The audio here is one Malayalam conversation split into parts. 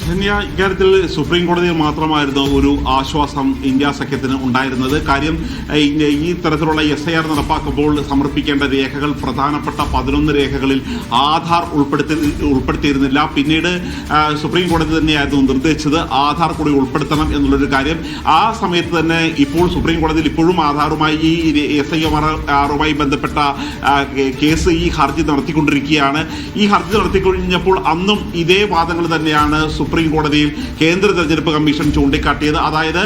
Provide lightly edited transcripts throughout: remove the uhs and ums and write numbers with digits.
ധന്യ, ഇക്കാര്യത്തിൽ സുപ്രീം കോടതിയിൽ മാത്രമായിരുന്നു ഒരു ആശ്വാസം ഇന്ത്യ സഖ്യത്തിന് ഉണ്ടായിരുന്നത്. കാര്യം ഈ തരത്തിലുള്ള SIR നടപ്പാക്കുമ്പോൾ സമർപ്പിക്കേണ്ട രേഖകൾ പ്രധാനപ്പെട്ട 11 രേഖകളിൽ ആധാർ ഉൾപ്പെടുത്തിയിരുന്നില്ല. പിന്നീട് സുപ്രീം കോടതി തന്നെയായിരുന്നു നിർദ്ദേശിച്ചത് ആധാർ കൂടി ഉൾപ്പെടുത്തണം എന്നുള്ളൊരു കാര്യം. ആ സമയത്ത് തന്നെ ഇപ്പോൾ സുപ്രീം കോടതിയിൽ ഇപ്പോഴും ആധാറുമായി ഈ SIR ബന്ധപ്പെട്ട കേസ് ഈ ഹർജി നടത്തിക്കൊണ്ടിരിക്കുകയാണ്. ഈ ഹർജി നടത്തിക്കഴിഞ്ഞപ്പോൾ അന്നും ഇതേ വാദങ്ങൾ തന്നെയാണ് സുപ്രീം കോടതിയിൽ കേന്ദ്ര തെരഞ്ഞെടുപ്പ് കമ്മീഷൻ ചൂണ്ടിക്കാട്ടിയത്. അതായത്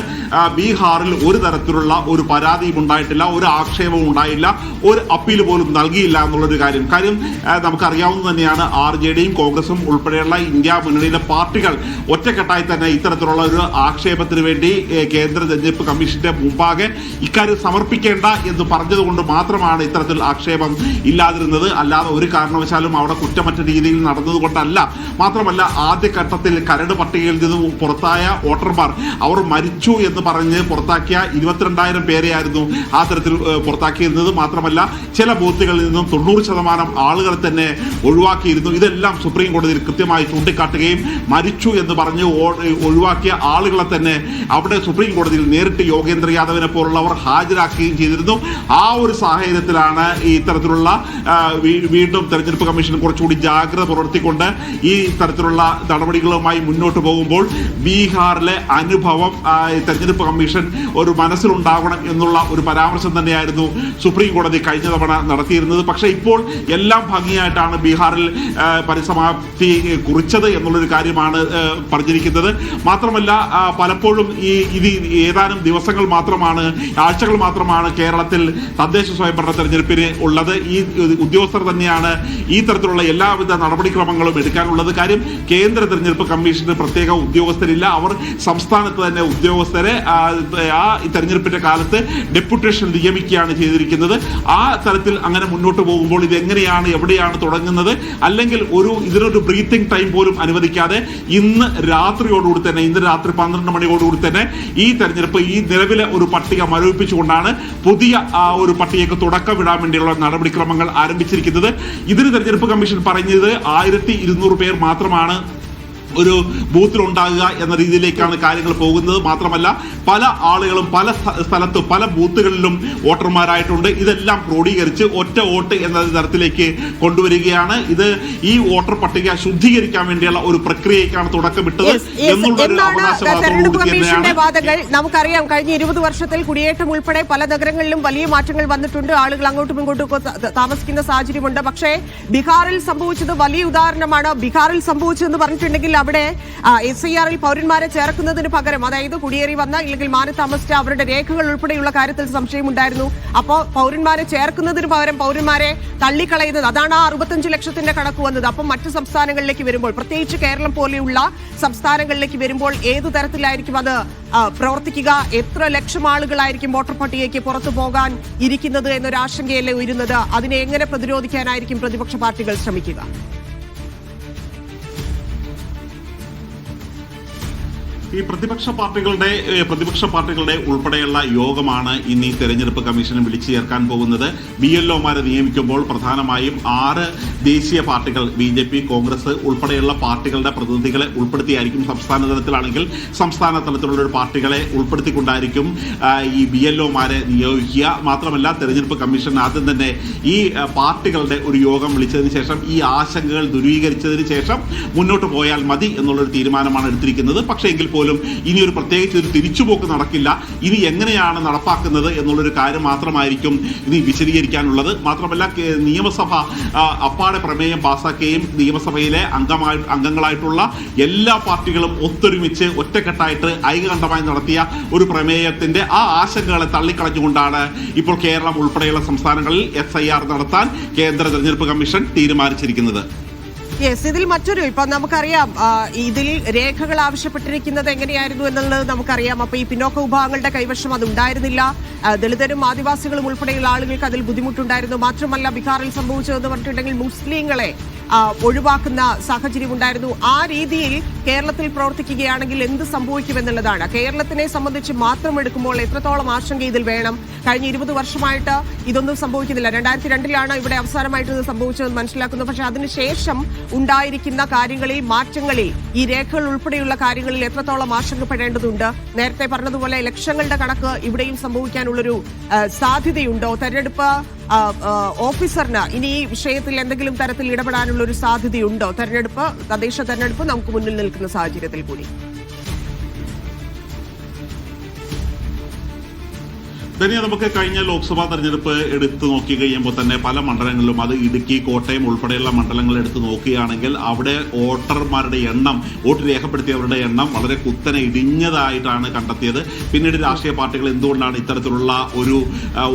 ബീഹാറിൽ ഒരു തരത്തിലുള്ള ഒരു പരാതിയും ഉണ്ടായിട്ടില്ല, ഒരു ആക്ഷേപവും ഉണ്ടായില്ല, ഒരു അപ്പീൽ പോലും നൽകിയില്ല എന്നുള്ളൊരു കാര്യം. നമുക്കറിയാവുന്നത് തന്നെയാണ് RJDയും കോൺഗ്രസും ഉൾപ്പെടെയുള്ള ഇന്ത്യ മുന്നണിയിലെ പാർട്ടികൾ ഒറ്റക്കെട്ടായി തന്നെ ഇത്തരത്തിലുള്ള ഒരു ആക്ഷേപത്തിന് വേണ്ടി കേന്ദ്ര തെരഞ്ഞെടുപ്പ് കമ്മീഷന്റെ മുമ്പാകെ ഇക്കാര്യം സമർപ്പിക്കേണ്ട എന്ന് പറഞ്ഞതുകൊണ്ട് മാത്രമാണ് ഇത്തരത്തിൽ ആക്ഷേപം ഇല്ലാതിരുന്നത്. അല്ലാതെ ഒരു കാരണവശാലും അവിടെ കുറ്റമറ്റ രീതിയിൽ നടന്നതുകൊണ്ടല്ല. മാത്രമല്ല ആദ്യഘട്ടത്തിൽ കരട് പട്ടികയിൽ നിന്നും പുറത്തായ വോട്ടർമാർ അവർ മരിച്ചു എന്ന് പറഞ്ഞ് പുറത്താക്കിയ 22,000 പേരെയായിരുന്നു ആ തരത്തിൽ പുറത്താക്കിയിരുന്നത്. മാത്രമല്ല ചില ബൂത്തുകളിൽ നിന്നും 90% ആളുകളെ തന്നെ ഒഴിവാക്കിയിരുന്നു. ഇതെല്ലാം സുപ്രീം കോടതിയിൽ കൃത്യമായി ചൂണ്ടിക്കാട്ടുകയും മരിച്ചു എന്ന് പറഞ്ഞ് ഒഴിവാക്കിയ ആളുകളെ തന്നെ അവിടെ സുപ്രീം കോടതിയിൽ നേരിട്ട് യോഗേന്ദ്ര യാദവിനെ പോലുള്ളവർ ഹാജരാക്കുകയും ചെയ്തിരുന്നു. ആ ഒരു സാഹചര്യത്തിലാണ് ഈ ഇത്തരത്തിലുള്ള വീണ്ടും തെരഞ്ഞെടുപ്പ് കമ്മീഷൻ കുറച്ചുകൂടി ജാഗ്രത പുലർത്തിക്കൊണ്ട് ഈ തരത്തിലുള്ള നടപടികളുമായി മുന്നോട്ട് പോകുമ്പോൾ ബീഹാറിലെ അനുഭവം തെരഞ്ഞെടുപ്പ് കമ്മീഷൻ ഒരു മനസ്സിലുണ്ടാകണം എന്നുള്ള ഒരു പരാമർശം തന്നെയായിരുന്നു സുപ്രീം കോടതി കഴിഞ്ഞ തവണ നടത്തിയിരുന്നത്. പക്ഷേ ഇപ്പോൾ എല്ലാം ഭംഗിയായിട്ടാണ് ബീഹാറിൽ പരിസമാപ്തി കുറിച്ചത് എന്നുള്ളൊരു കാര്യമാണ് പറഞ്ഞിരിക്കുന്നത്. മാത്രമല്ല പലപ്പോഴും ഇത് ഏതാനും ദിവസങ്ങൾ മാത്രമാണ്, ആഴ്ചകൾ മാത്രമാണ് കേരളത്തിൽ തദ്ദേശ സ്വയംഭരണ തെരഞ്ഞെടുപ്പിന് ഉള്ളത്. ഈ ഉദ്യോഗസ്ഥർ തന്നെയാണ് ഈ തരത്തിലുള്ള എല്ലാവിധ നടപടിക്രമങ്ങളും എടുക്കാനുള്ളത്. കാര്യം കേന്ദ്ര തെരഞ്ഞെടുപ്പ് കമ്മീഷന് പ്രത്യേക ഉദ്യോഗസ്ഥരില്ല. അവർ സംസ്ഥാനത്ത് തന്നെ ഉദ്യോഗസ്ഥരെ ആ തെരഞ്ഞെടുപ്പിന്റെ കാലത്ത് ഡെപ്യൂട്ടേഷൻ നിയമിക്കുകയാണ് ചെയ്തിരിക്കുന്നത്. ആ തരത്തിൽ അങ്ങനെ മുന്നോട്ട് പോകുമ്പോൾ ഇതെങ്ങനെയാണ്, എവിടെയാണ് തുടങ്ങുന്നത്, അല്ലെങ്കിൽ ഇതിനൊരു ബ്രീത്തിങ് ടൈം പോലും അനുവദിക്കാതെ ഇന്ന് രാത്രി 12 മണിയോടുകൂടി തന്നെ ഈ തെരഞ്ഞെടുപ്പ് ഈ നിലവിലെ ഒരു പട്ടിക മരവിപ്പിച്ചുകൊണ്ടാണ് പുതിയ ഒരു പട്ടികയ്ക്ക് തുടക്കമിടാൻ വേണ്ടിയുള്ള നടപടിക്രമങ്ങൾ ആരംഭിച്ചിരിക്കുന്നത്. ഇതിന് തെരഞ്ഞെടുപ്പ് കമ്മീഷൻ പറഞ്ഞത് 1200 പേർ മാത്രമാണ് ഒരു ബൂത്തിലുണ്ടാകുക എന്ന രീതിയിലേക്കാണ് കാര്യങ്ങൾ പോകുന്നത്. മാത്രമല്ല പല ആളുകളും പല സ്ഥലത്ത് പല ബൂത്തുകളിലും വോട്ടർമാരായിട്ടുണ്ട്. ഇതെല്ലാം ക്രോഡീകരിച്ച് ഒറ്റ വോട്ട് എന്ന തരത്തിലേക്ക് കൊണ്ടുവരികയാണ്. ഇത് ഈ വോട്ടർ പട്ടിക ശുദ്ധീകരിക്കാൻ വേണ്ടിയുള്ള ഒരു പ്രക്രിയയ്ക്കാണ് തുടക്കമിട്ടത് എന്നുള്ളൊരു വാദങ്ങൾ നമുക്കറിയാം. കഴിഞ്ഞ 20 വർഷത്തിൽ കുടിയേറ്റം ഉൾപ്പെടെ പല നഗരങ്ങളിലും വലിയ മാറ്റങ്ങൾ വന്നിട്ടുണ്ട്. ആളുകൾ അങ്ങോട്ടും ഇങ്ങോട്ടും താമസിക്കുന്ന സാഹചര്യമുണ്ട്. പക്ഷേ ബീഹാറിൽ സംഭവിച്ചത് വലിയ ഉദാഹരണമാണ്. ബീഹാറിൽ സംഭവിച്ചതെന്ന് പറഞ്ഞിട്ടുണ്ടെങ്കിൽ അവിടെ SIR-ൽ പൗരന്മാരെ ചേർക്കുന്നതിന് പകരം, അതായത് കുടിയേറി വന്ന ഇല്ലെങ്കിൽ മാറി താമസിച്ച അവരുടെ രേഖകൾ ഉൾപ്പെടെയുള്ള കാര്യത്തിൽ സംശയമുണ്ടായിരുന്നു. അപ്പോൾ പൗരന്മാരെ ചേർക്കുന്നതിന് പകരം പൗരന്മാരെ തള്ളിക്കളയുന്നത്, അതാണ് ആ 65 ലക്ഷത്തിന്റെ കണക്ക് വന്നത്. അപ്പം മറ്റു സംസ്ഥാനങ്ങളിലേക്ക് വരുമ്പോൾ, പ്രത്യേകിച്ച് കേരളം പോലെയുള്ള സംസ്ഥാനങ്ങളിലേക്ക് വരുമ്പോൾ ഏതു തരത്തിലായിരിക്കും അത് പ്രവർത്തിക്കുക? എത്ര ലക്ഷം ആളുകളായിരിക്കും വോട്ടർ പട്ടികയ്ക്ക് പുറത്തു പോകാൻ ഇരിക്കുന്നത് എന്നൊരു ആശങ്കയല്ലേ ഉയരുന്നത്? അതിനെ എങ്ങനെ പ്രതിരോധിക്കാനായിരിക്കും പ്രതിപക്ഷ പാർട്ടികൾ ശ്രമിക്കുക? ഈ പ്രതിപക്ഷ പാർട്ടികളുടെ ഉൾപ്പെടെയുള്ള യോഗമാണ് ഇന്ന് ഈ തെരഞ്ഞെടുപ്പ് കമ്മീഷന് വിളിച്ചു ചേർക്കാൻ പോകുന്നത്. BLOമാരെ നിയമിക്കുമ്പോൾ പ്രധാനമായും 6 ദേശീയ പാർട്ടികൾ, BJP, കോൺഗ്രസ് ഉൾപ്പെടെയുള്ള പാർട്ടികളുടെ പ്രതിനിധികളെ ഉൾപ്പെടുത്തിയായിരിക്കും, സംസ്ഥാന തലത്തിലാണെങ്കിൽ സംസ്ഥാന തലത്തിലുള്ള ഒരു പാർട്ടികളെ ഉൾപ്പെടുത്തിക്കൊണ്ടായിരിക്കും ഈ BLOമാരെ നിയോഗിക്കുക. മാത്രമല്ല തെരഞ്ഞെടുപ്പ് കമ്മീഷൻ ആദ്യം തന്നെ ഈ പാർട്ടികളുടെ ഒരു യോഗം വിളിച്ചതിന് ശേഷം ഈ ആശങ്കകൾ ദൂരീകരിച്ചതിന് ശേഷം മുന്നോട്ട് പോയാൽ മതി എന്നുള്ളൊരു തീരുമാനമാണ് എടുത്തിരിക്കുന്നത്. പക്ഷേ എങ്കിൽ പോലും ഇനി പ്രത്യേകിച്ച് ഒരു തിരിച്ചുപോക്ക് നടക്കില്ല. ഇനി എങ്ങനെയാണ് നടപ്പാക്കുന്നത് എന്നുള്ളൊരു കാര്യം മാത്രമായിരിക്കും ഇനി വിശദീകരിക്കാനുള്ളത്. മാത്രമല്ല നിയമസഭ അപ്പാടെ പ്രമേയം പാസാക്കുകയും നിയമസഭയിലെ അംഗങ്ങളായിട്ടുള്ള എല്ലാ പാർട്ടികളും ഒത്തൊരുമിച്ച് ഒറ്റക്കെട്ടായിട്ട് ഐകകണ്ഠമായി നടത്തിയ ഒരു പ്രമേയത്തിന്റെ ആ ആശങ്കകളെ തള്ളിക്കളഞ്ഞുകൊണ്ടാണ് ഇപ്പോൾ കേരളം ഉൾപ്പെടെയുള്ള സംസ്ഥാനങ്ങളിൽ SIR നടത്താൻ കേന്ദ്ര തെരഞ്ഞെടുപ്പ് കമ്മീഷൻ തീരുമാനിച്ചിരിക്കുന്നത്. ഇതിൽ മറ്റൊരു, ഇപ്പൊ നമുക്കറിയാം ഇതിൽ രേഖകൾ ആവശ്യപ്പെട്ടിരിക്കുന്നത് എങ്ങനെയായിരുന്നു എന്നുള്ളത് നമുക്കറിയാം. അപ്പൊ ഈ പിന്നോക്ക വിഭാഗങ്ങളുടെ കൈവശം അത് ഉണ്ടായിരുന്നില്ല. ദളിതരും ആദിവാസികളും ഉൾപ്പെടെയുള്ള ആളുകൾക്ക് അതിൽ ബുദ്ധിമുട്ടുണ്ടായിരുന്നു. മാത്രമല്ല ബീഹാറിൽ സംഭവിച്ചതെന്ന് പറഞ്ഞിട്ടുണ്ടെങ്കിൽ മുസ്ലിങ്ങളെ ഒഴിവാക്കുന്ന സാഹചര്യം ഉണ്ടായിരുന്നു. ആ രീതിയിൽ കേരളത്തിൽ പ്രവർത്തിക്കുകയാണെങ്കിൽ എന്ത് സംഭവിക്കുമെന്നുള്ളതാണ്. കേരളത്തിനെ സംബന്ധിച്ച് മാത്രം എടുക്കുമ്പോൾ എത്രത്തോളം ആശങ്ക ഇതിൽ വേണം? കഴിഞ്ഞ 20 വർഷമായിട്ട് ഇതൊന്നും സംഭവിക്കുന്നില്ല. 2002 ഇവിടെ അവസാനമായിട്ട് ഇത് സംഭവിച്ചതെന്ന് മനസ്സിലാക്കുന്നു. പക്ഷെ അതിനുശേഷം ഉണ്ടായിരിക്കുന്ന കാര്യങ്ങളിൽ, മാറ്റങ്ങളിൽ, ഈ രേഖകൾ ഉൾപ്പെടെയുള്ള കാര്യങ്ങളിൽ എത്രത്തോളം ആശങ്കപ്പെടേണ്ടതുണ്ട്? നേരത്തെ പറഞ്ഞതുപോലെ ലക്ഷങ്ങളുടെ കണക്ക് ഇവിടെയും സംഭവിക്കാനുള്ളൊരു സാധ്യതയുണ്ടോ? തെരഞ്ഞെടുപ്പ് ഓഫീസറിന് ഇനി ഈ വിഷയത്തിൽ എന്തെങ്കിലും തരത്തിൽ ഇടപെടാനുള്ള ഒരു സാധ്യതയുണ്ടോ? തദ്ദേശ തെരഞ്ഞെടുപ്പ് നമുക്ക് മുന്നിൽ നിൽക്കുന്ന സാഹചര്യത്തിൽ കൂടി. തന്നെ നമുക്ക് കഴിഞ്ഞ ലോക്സഭാ തെരഞ്ഞെടുപ്പ് എടുത്തു നോക്കി കഴിയുമ്പോൾ തന്നെ പല മണ്ഡലങ്ങളിലും, അത് ഇടുക്കി, കോട്ടയം ഉൾപ്പെടെയുള്ള മണ്ഡലങ്ങൾ എടുത്തു നോക്കുകയാണെങ്കിൽ അവിടെ വോട്ടർമാരുടെ എണ്ണം, വോട്ട് രേഖപ്പെടുത്തിയവരുടെ എണ്ണം വളരെ കുത്തനെ ഇടിഞ്ഞതായിട്ടാണ് കണ്ടെത്തിയത്. പിന്നീട് രാഷ്ട്രീയ പാർട്ടികൾ എന്തുകൊണ്ടാണ് ഇത്തരത്തിലുള്ള ഒരു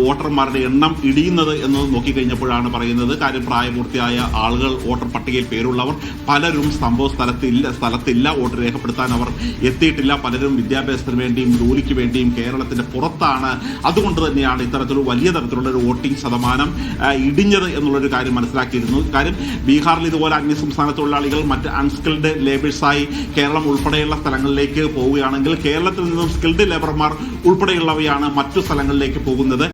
വോട്ടർമാരുടെ എണ്ണം ഇടിയുന്നത് എന്ന് നോക്കിക്കഴിഞ്ഞപ്പോഴാണ് പറയുന്നത് കാര്യം പ്രായപൂർത്തിയായ ആളുകൾ, വോട്ടർ പട്ടികയിൽ പേരുള്ളവർ പലരും സംഭവ സ്ഥലത്തില്ല, വോട്ട് രേഖപ്പെടുത്താൻ അവർ എത്തിയിട്ടില്ല. പലരും വിദ്യാഭ്യാസത്തിന് വേണ്ടിയും ജോലിക്ക് വേണ്ടിയും കേരളത്തിന്റെ പുറത്താണ്. അതുകൊണ്ട് തന്നെയാണ് ഇത്തരത്തിലുള്ള വലിയ തരത്തിലുള്ള ഒരു വോട്ടിംഗ് ശതമാനം ഇടിഞ്ഞത് എന്നുള്ളൊരു കാര്യം മനസ്സിലാക്കിയിരുന്നു. കാര്യം ബീഹാറിൽ ഇതുപോലെ അന്യസംസ്ഥാന തൊഴിലാളികൾ മറ്റ് അൺസ്കിൽഡ് ലേബേഴ്സായി കേരളം ഉൾപ്പെടെയുള്ള സ്ഥലങ്ങളിലേക്ക് പോവുകയാണെങ്കിൽ കേരളത്തിൽ നിന്നും സ്കിൽഡ് ലേബർമാർ ഉൾപ്പെടെയുള്ളവയാണ് മറ്റു സ്ഥലങ്ങളിലേക്ക് പോകുന്നത്.